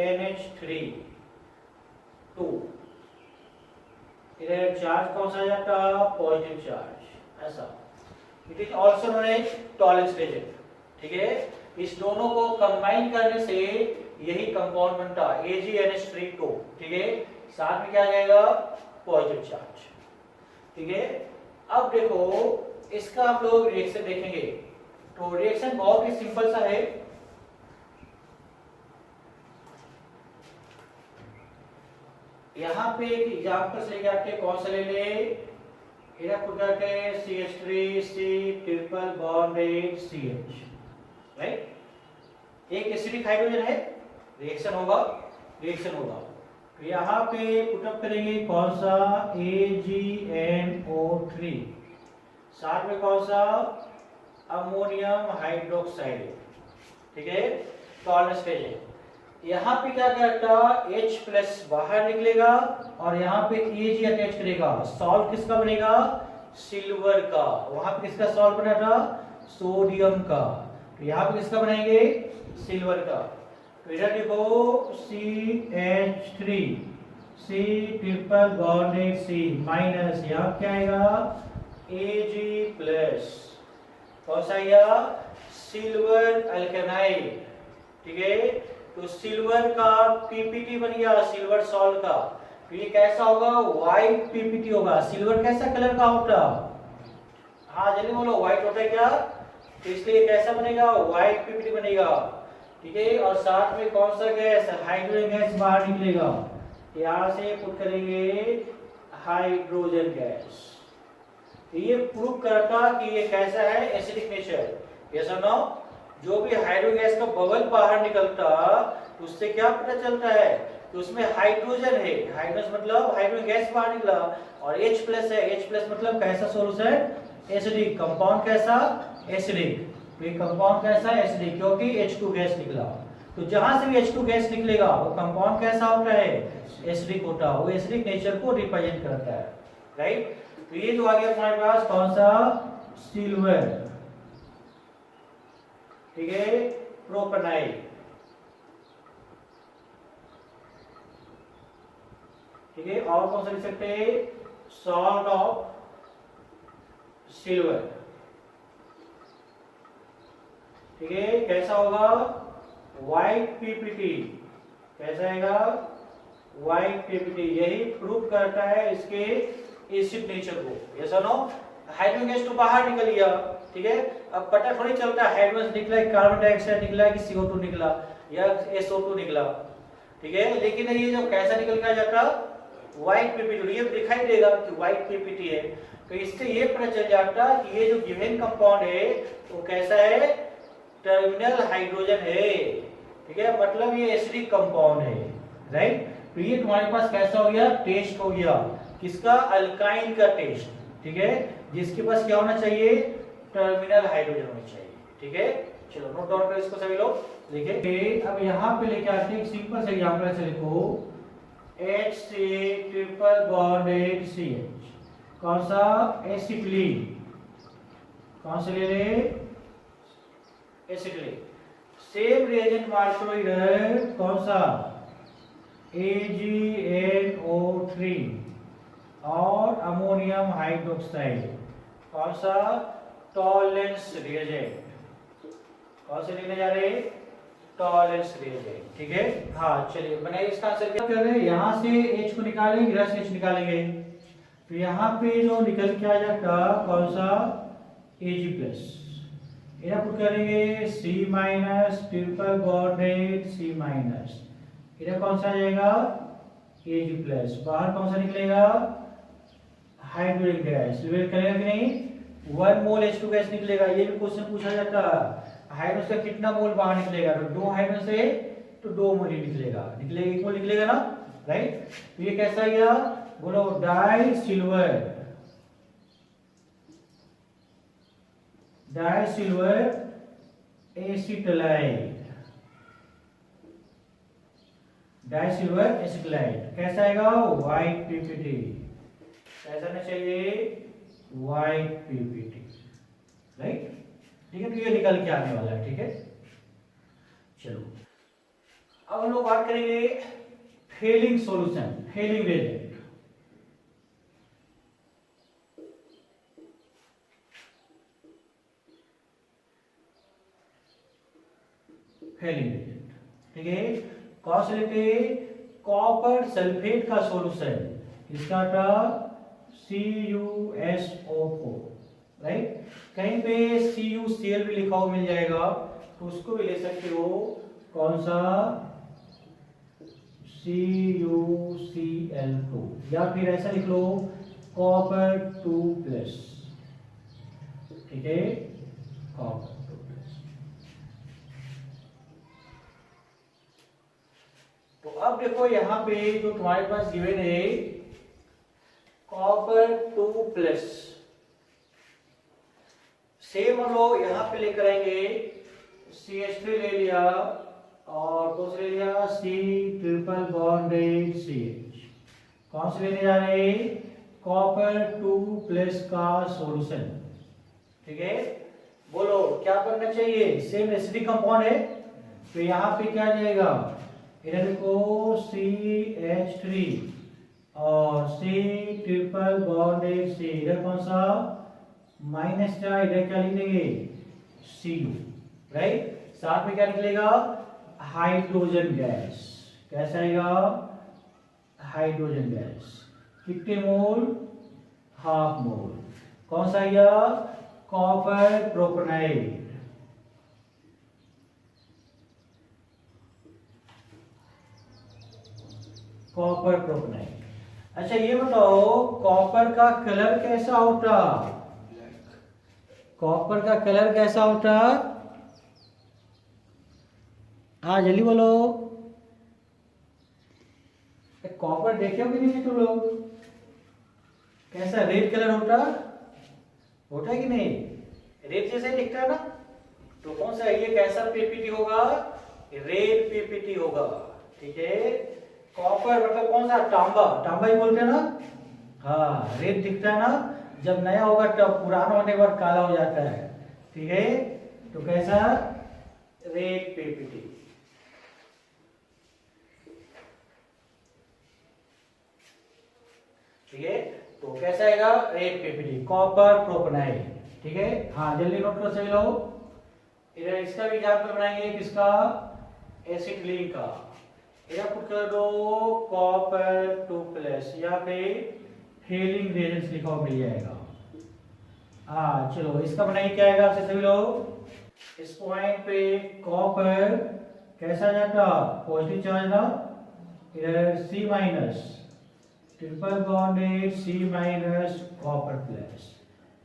NH3 2। इधर चार्ज कौन सा आ जाता, पॉजिटिव चार्ज, ऐसा। It is also known as Tollens reagent. ठीक है, इस दोनों को कंबाइन करने से यही कंपाउंड बनता, AgNH3 2। ठीक है, साथ में क्या आ जाएगा, पॉजिटिव चार्ज। ठीक है, अब देखो इसका हम लोग रिएक्शन देखेंगे। तो रिएक्शन बहुत ही सिंपल सा है। यहां पे एक एग्जांपल लेके आते, कौन सा ले ले, इधर पुट करते हैं CH3C triple bonded CH, right. एक एसिडिक हाइड्रोजन है, रिएक्शन होगा, रिएक्शन होगा। तो यहां पे पुटअप करेंगे कौन सा, AgNO3, साथ में कौन सा, अमोनियम हाइड्रोक्साइड। ठीक है, टॉलेंस रिएजेंट। यहाँ पे क्या करता, H प्लस बाहर निकलेगा और यहाँ पे Ag अटैच करेगा। सॉल्ट किसका बनेगा, सिल्वर का। वहां पे किसका सॉल्ट बना था, सोडियम का। तो यहाँ पे किसका बनाएंगे, सिल्वर का। तो इधर देखो CH3 C triple bonded C minus, यहाँ क्या आएगा, Ag प्लस, कौन सा आएगा, सिल्वर अल्केनाइड। ठीक है, तो सिल्वर का पीपीटी बन गया, सिल्वर सॉल्ट का। तो ये कैसा होगा, व्हाइट पीपीटी होगा। सिल्वर कैसा कलर का होता, हाँ जल्दी बोलो, व्हाइट होता है क्या, तो इसलिए कैसा बनेगा, व्हाइट पीपीटी बनेगा। ठीक है, और साथ में कौन सा गैस, हाइड्रोजन गैस बाहर निकलेगा। यहां से पुट करेंगे हाइड्रोजन गैस। ये प्रूव करता कि ये कैसा है, एसिडिक नेचर। यस और नो, जो भी हाइड्रोजन गैस का बबल बाहर निकलता उससे क्या पता चलता है, तो उसमें हाइड्रोजन है। हाइड्रोजन मतलब हाइड्रोजन गैस बाहर निकला, और H प्लस है। H प्लस मतलब कैसा सॉल्यूशन, एसिडिक कंपाउंड। कैसा, एसिडिक। तो ये कंपाउंड कैसा है, एसिडिक, क्योंकि H2 गैस निकला। तो जहां से भी H2 गैस निकलेगा वो कंपाउंड कैसा होता है, एसिडिक होता है। वो एसिडिक नेचर को रिप्रेजेंट करता है, राइट। तो ये जो आ गया हमारे पास कौन सा, सिल्वर। ठीक है, प्रोपेनाइल। ठीक है, और कौन सा लिख सकते हैं, सॉल्ट ऑफ सिल्वर। ठीक है, कैसा होगा, व्हाइट पीपीटी। कैसा आएगा, व्हाइट पीपीटी। यही प्रूव करता है इसके एसिड नेचर को। यस और नो, हाइड्रोजन गैस तो बाहर निकल गया। ठीक है, अब पता थोड़ी चलता है हाइड्रोजन निकला है, कार्बन डाइऑक्साइड निकला कि CO2 निकला या SO2 निकला। ठीक है, लेकिन ये जो कैसा निकल के आ जाता, व्हाइट पीपीटी। ये दिखाई देगा कि व्हाइट पीपीटी है। तो इससे ये पता चल जाता कि ये जो गिवन कंपाउंड है वो कैसा है, टर्मिनल हाइड्रोजन है। ठीक है, मतलब ये एसिडिक कंपाउंड है, राइट। तो ये तुम्हारे पास कैसा हो गया, टेस्ट हो गया किसका, अल्काइन का टेस्ट। ठीक है, जिसके पास क्या होना चाहिए, टर्मिनल हाइड्रोजन होना चाहिए। ठीक है, चलो नोट डाउन करो इसको सभी लोग, लिखे। अब यहाँ पे लेके आते हैं एक सिंपल सा एग्जांपल। ऐसे लिखो HC ट्रिपल बॉन्डेड CH, कौन सा, एसिटिलीन। कौन से ले ले, एसिटिलीन। सेम रिएजेंट मार्क करो इधर, कौन सा, AgNO3 और अमोनियम हाइड्रोक्साइड, कौन सा, टॉलरेंस रिएजेंट, कौन से लेने जा रहे हैं, टॉलरेंस रिएजेंट, ठीक है। हाँ चलिए बनाइए इसका आंसर। क्या कर रहे हैं, यहाँ से H को निकालेंगे, इधर से H निकालेंगे, तो यहाँ पे जो निकल के आ जाएगा कौन सा, Ag+, इधर पुट करेंगे C- ट्रिपल बॉन्डेड C-, इधर कौन सा आ जाएगा, Ag+, बाहर कौन सा निकलेगा, हाइड्रोजन गैस, लिबरेट करेगा कि नहीं, 1 मोल H2 गैस निकलेगा। ये भी क्वेश्चन पूछा जाता है, हाइड्रोजन से कितना मोल बाहर निकलेगा, तो 2 हाइड्रोजन से तो 2 मोल ही निकलेगा, 1 मोल निकलेगा ना, राइट। तो ये कैसा गया, बोलो, डाई सिल्वर एसिटलाइड, कैसा आएगा, व्हाइट पीपीटी, कैसा आना चाहिए, व्हाइट पीपीटी, राइट, ठीक है। तो ये निकल के आने वाला है, ठीक है। चलो अब हम लोग बात करेंगे Fehling solution, Fehling reagent. Fehling reagent, ठीक है। कौन से लेते, कॉपर सल्फेट का सॉल्यूशन, इसका था CuSO4, राइट। कहीं पे CuCl भी लिखा हुआ मिल जाएगा, तो उसको भी ले सकते हो, कौन सा, CuCl2, या फिर ऐसा लिख लो, कॉपर 2+, ठीक है, कॉपर 2+। तो अब देखो यहाँ पे जो तुम्हारे पास गिवन है, कॉपर 2+, सेम हम लोग यहाँ पे लेकर आएंगे, CH3 ले लिया और दूसरे लिया C ट्रिपल बॉन्डेड CH, कौन से लेने जा रहे हैं, कॉपर 2+ का सॉल्यूशन, ठीक है। बोलो क्या करना चाहिए, सेम एसिडिक कंपाउंड है, तो यहाँ पे क्या जाएगा, इधर देखो CH3 और C ट्रिपल बॉन्डेड C, इधर कौन सा, माइनस का, इधर क्या लिख देंगे, Cu, राइट। साथ में क्या निकलेगा, हाइड्रोजन गैस, कैसा आएगा, हाइड्रोजन गैस, कितने मोल, हाफ मोल, कौन सा आएगा, कॉपर प्रोपेनाइड, कॉपर प्रोपेनाइड। अच्छा ये बताओ, कॉपर का कलर कैसा होता, कॉपर का कलर कैसा होता, हाँ जल्दी बोलो, कॉपर देखे हो कि नहीं तुम लोग, कैसा रेड कलर होता है कि नहीं, रेड जैसे दिखता है ना, तो कौन सा ये कैसा पीपीटी होगा, रेड पीपीटी होगा, ठीक है। कॉपर मतलब कौन सा, तांबा ही बोलते हैं ना, हाँ रेड दिखता है ना, जब नया होगा तब, पुराना होने के बाद काला हो जाता है, ठीक है। तो कैसा, रेड पीपीटी, ठीक है। तो कैसा आएगा, रेड पीपीटी, कॉपर प्रोपेनाइड, ठीक है। हाँ जल्दी नोट करो सभी लोग। इधर इसका भी एग्जाम्पल बनाएंगे, किसका, एसिटिलीन का, इधर पुट कर दो कॉपर 2+, या फिर फेलिंग रिएजेंट्स लिखा हुआ मिल जाएगा। हाँ चलो इसका बनाइए, क्या आएगा आपसे सभी लोग, इस पॉइंट पे कॉपर कैसा जाता, पॉजिटिव चार्ज ना, इधर C-, triple bonded C-, copper plus,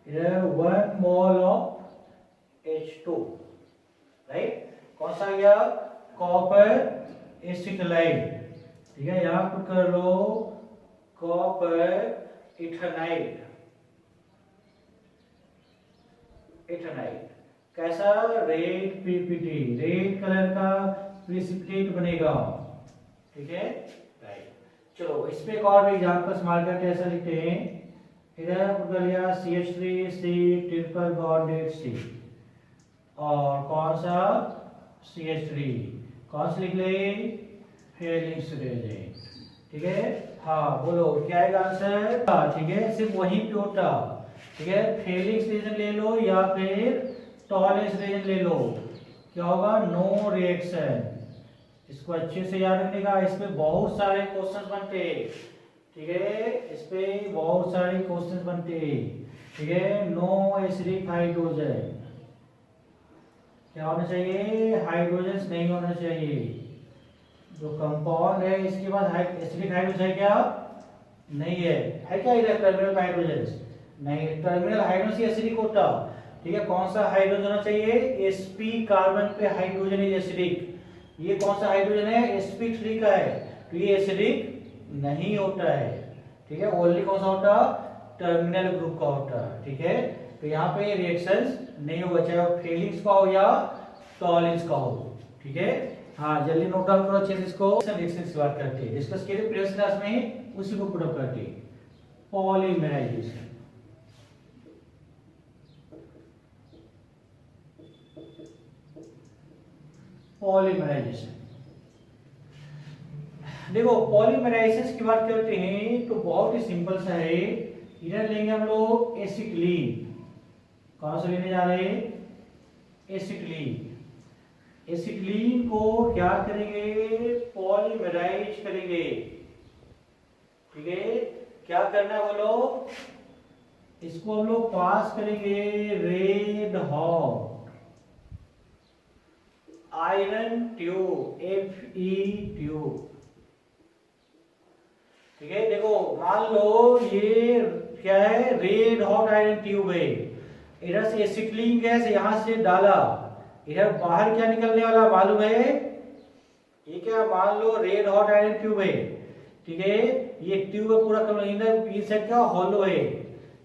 इधर 1 मोल ऑफ H2, राइट, कौन सा आ गया, कॉपर एसिटलाइड, ठीक है। यहां पुट कर लो कॉपर इथेनाइड, कैसा, रेड पीपीटी, रेड कलर का प्रेसिपिटेट बनेगा, ठीक है, राइट। चलो इसमें एक और भी एग्जांपल्स मार करके ऐसा लिखते हैं, इधर पुट कर लिया CH3 C triple bonded C, और कौन सा, CH3 कौन सा लिख ले, फेलिक्स रेजेंट। ठीक है, हाँ बोलो क्या आएगा आंसर। ठीक है, सिर्फ वही पे होता। ठीक है, फेलिक्स रेजेंट ले लो या फिर टॉलेंस रेजेंट ले लो, क्या होगा, नो रिएक्शन। इसको अच्छे से याद रखने का, इस पे बहुत सारे क्वेश्चन बनते। ठीक है, इस पे बहुत सारे क्वेश्चन बनते। ठीक है, नो एसिडिक हाइड्रोजन, क्या होना चाहिए, हाइड्रोजन नहीं होना चाहिए। जो कंपाउंड है इसके बाद एसिडिक हाइड्रोजन है क्या, नहीं है क्या इधर टर्मिनल हाइड्रोजन, नहीं, टर्मिनल हाइड्रोजन एसिडिक होता। ठीक है, कौन सा हाइड्रोजन होना चाहिए, sp कार्बन पे हाइड्रोजन इज एसिडिक। ये कौन सा हाइड्रोजन है, sp3 का है, तो ये एसिडिक नहीं होता है। ठीक है, ओनली कौन सा होता, टर्मिनल ग्रुप का होता है। ठीक है, तो यहाँ पे रिएक्शंस नहीं होगा, चाहे फेलिक्स का हो या टॉलेंस का हो। ठीक है, हाँ जल्दी नोट डाउन करो अच्छे से इसको। रिएक्शंस की बात करते हैं, डिस्कस किए थे प्रीवियस क्लास में, उसी को पुट अप करते हैं। पॉलीमराइजेशन, पॉलीमराइजेशन देखो, पॉलीमराइजेशन की बात करते हैं तो बहुत ही सिंपल सा है। इधर लेंगे हम लोग एसिटिलीन, कौन सा लेने जा रहे हैं, एसिटिलीन। एसिटिलीन को क्या करेंगे, पॉलीमराइज करेंगे। ठीक है, क्या करना है बोलो, इसको हम लोग पास करेंगे red hot iron tube, Fe tube. ठीक है, देखो मान लो ये क्या है, रेड हॉट आयरन ट्यूब है। इधर से एसिटिलीन गैस यहां से डाला, इधर बाहर क्या निकलने वाला मालूम है, ये क्या, मान लो रेड हॉट आयरन ट्यूब है। ठीक है, ये ट्यूब है पूरा कलर, इधर इस साइड का हॉलो है,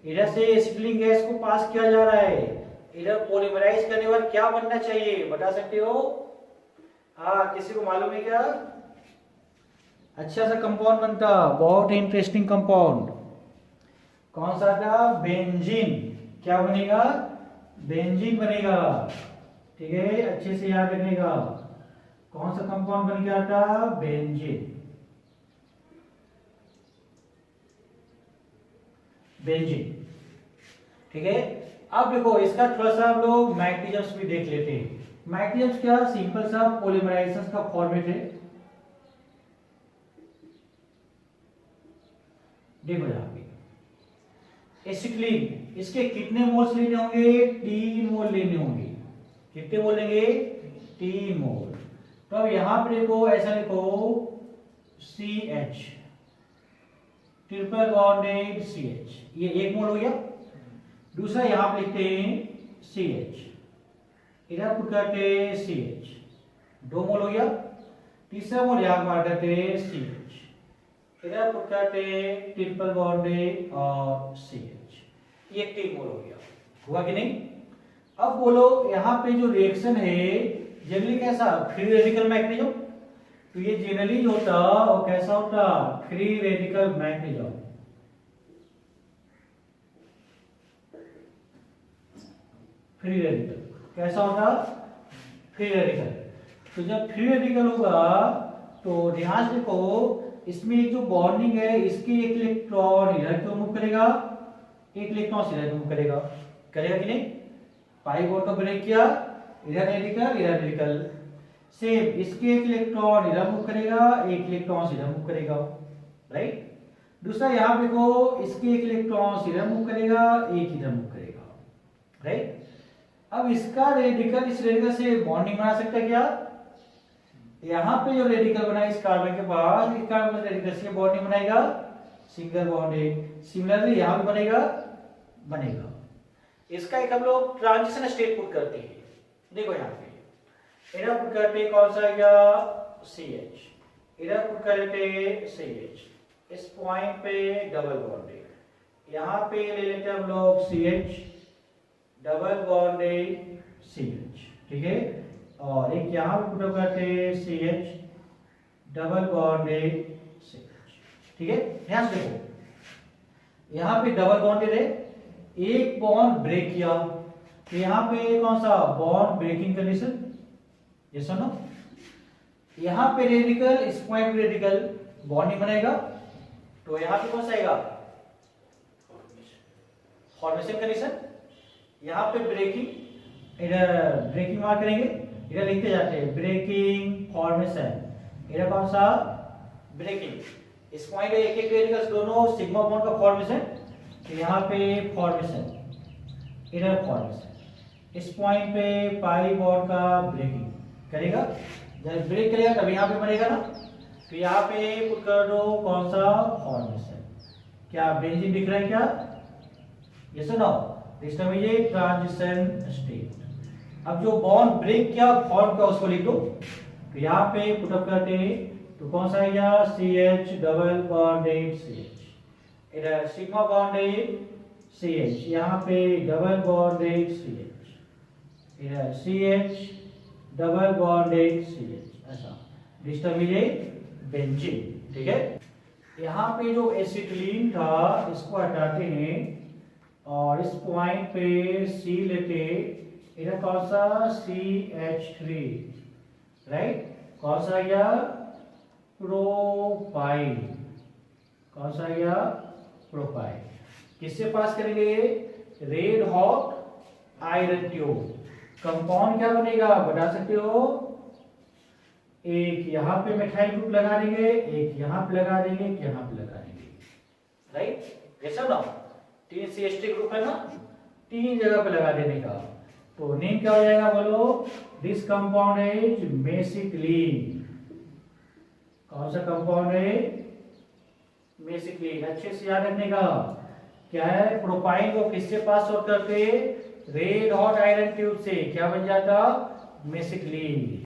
इधर से एसिटिलीन गैस को पास किया जा रहा है। इधर पॉलीमराइज करने पर क्या बनना चाहिए, बता सकते हो, हाँ किसी को मालूम है क्या, अच्छा सा कंपाउंड बनता, बहुत इंटरेस्टिंग कंपाउंड, कौन सा था, बेंजीन। क्या बनेगा, बेंजीन बनेगा। ठीक है, अच्छे से याद रखने का, कौन सा कंपाउंड बन गया था, बेंजीन, बेंजीन। ठीक है, अब देखो इसका थोड़ा सा हम लोग मैग्नीशियम्स भी देख लेते हैं। मैग्नीशियम्स क्या, सिंपल सा पॉलीमराइजेशन का फॉर्मेट है। देखो यहाँ पे एसिटिलीन, इसके कितने मोल्स लेने होंगे, 3 मोल लेने होंगे। कितने मोल लेंगे, 3 मोल। तो अब यहां पे देखो ऐसा लिखो CH, ट्रिपल बॉन्डेड CH, ये 1 मोल हो गया। दूसरा यहां पे लिखते हैं CH, इधर पुट करके CH, 2 मोल हो गया। तीसरा मोल यहां पर करते CH, इधर पुट करते ट्रिपल बॉन्डेड और CH, ये 3 मोल हो गया। हुआ कि नहीं। अब बोलो यहाँ पे जो रिएक्शन है जनरली कैसा, फ्री रेडिकल मैग्नेटिज्म, तो ये जनरली होता और कैसा होता, free radical magnetism. Free radical कैसा होता, फ्री रेडिकल। तो जब फ्री रेडिकल होगा तो ध्यान से देखो, इसमें एक जो बॉन्डिंग है, इसके एक इलेक्ट्रॉन इधर क्यों मूव करेगा, एक इलेक्ट्रॉन इधर मूव करेगा, करेगा कि नहीं। पाई बॉन्ड को ब्रेक किया, इधर रेडिकल इधर रेडिकल, सेम इसके एक इलेक्ट्रॉन इधर मूव करेगा, एक इलेक्ट्रॉन इधर मूव करेगा, राइट। दूसरा यहां पे देखो, इसके एक इलेक्ट्रॉन इधर मूव करेगा, एक इधर मूव करेगा, राइट। अब इसका रेडिकल इस रेडिकल से बॉन्डिंग बना सकता है क्या, यहां पे जो रेडिकल बना इस कार्बन के पास, इस कार्बन रेडिकल से बॉन्डिंग बनाएगा, सिंगल बॉन्डिंग। सिमिलरली यहां भी बनेगा। इसका एक हम लोग ट्रांजिशन स्टेट पुट करते हैं। देखो यहाँ पे इधर पुट करते कौन सा गया, CH, इधर पुट करते CH, इस पॉइंट पे डबल बॉन्डिंग, यहाँ पे ले लेते हम लोग CH, डबल बॉन्डिंग CH, ठीक है। और एक यहाँ पे पुट करते CH, डबल बॉन्डिंग CH, ठीक है। ध्यान से देखो यहाँ पे डबल बॉन्डेड है, एक बॉन्ड ब्रेक किया, तो यहाँ पे कौन सा, बॉन्ड ब्रेकिंग कंडीशन, ये सुनो, यहाँ पे रेडिकल, इस पॉइंट पे रेडिकल बॉन्ड नहीं बनेगा, तो यहाँ पे कौन सा आएगा, फॉर्मेशन कंडीशन। यहाँ पे ब्रेकिंग, इधर ब्रेकिंग मार्क करेंगे, इधर लिखते जाते हैं ब्रेकिंग फॉर्मेशन, इधर कौन सा ब्रेकिंग। इस पॉइंट एक एक रेडिकल्स दोनों सिग्मा बॉन्ड का फॉर्मेशन, तो यहाँ पे फॉर्मेशन, इधर फॉर्मेशन, इस पॉइंट पे पाई बॉन्ड का ब्रेकिंग करेगा। जब ब्रेक करेगा तब यहाँ पे बनेगा ना, तो यहाँ पे पुट कर दो कौन सा फॉर्मेशन। क्या बेंजीन दिख रहा है क्या, ये सुनो, इस टाइम ये ट्रांजिशन स्टेट। अब जो बॉन्ड ब्रेक किया फॉर्म का उसको लिख दो, तो यहाँ पे पुटअप करते तो कौन सा आएगा, CH डबल बॉन्डेड CH, इधर सिग्मा बॉन्डेड CH, यहाँ पे डबल बॉन्डेड CH, इधर CH डबल बॉन्डेड CH, ऐसा डिस्टर्बिले बेंजीन। ठीक है, यहाँ पे जो एसिटिलीन था इसको हटाते हैं और इस पॉइंट पे C लेते, इधर कौन सा CH3, राइट, कौन सा गया प्रोपाइल, कौन सा गया प्रोपाइल। किससे पास करेंगे, red hot iron tube. Compound क्या बनेगा बता सकते हो, एक यहाँ पे मिथाइल ग्रुप लगा देंगे, एक यहाँ पे लगा देंगे, एक यहाँ पे लगा देंगे, राइट। ये सब ना 3 CH3 ग्रुप है ना, 3 जगह पे लगा देने का, तो नेम क्या हो जाएगा बोलो, दिस कंपाउंड इज मेसिक्लीन। कौन सा कंपाउंड है, मेसिक्लीन। अच्छे से याद रखने का, क्या है, प्रोपाइन को किससे पास आउट करते, रेड हॉट आयरन ट्यूब से, क्या बन जाता, मेसिक्लीन।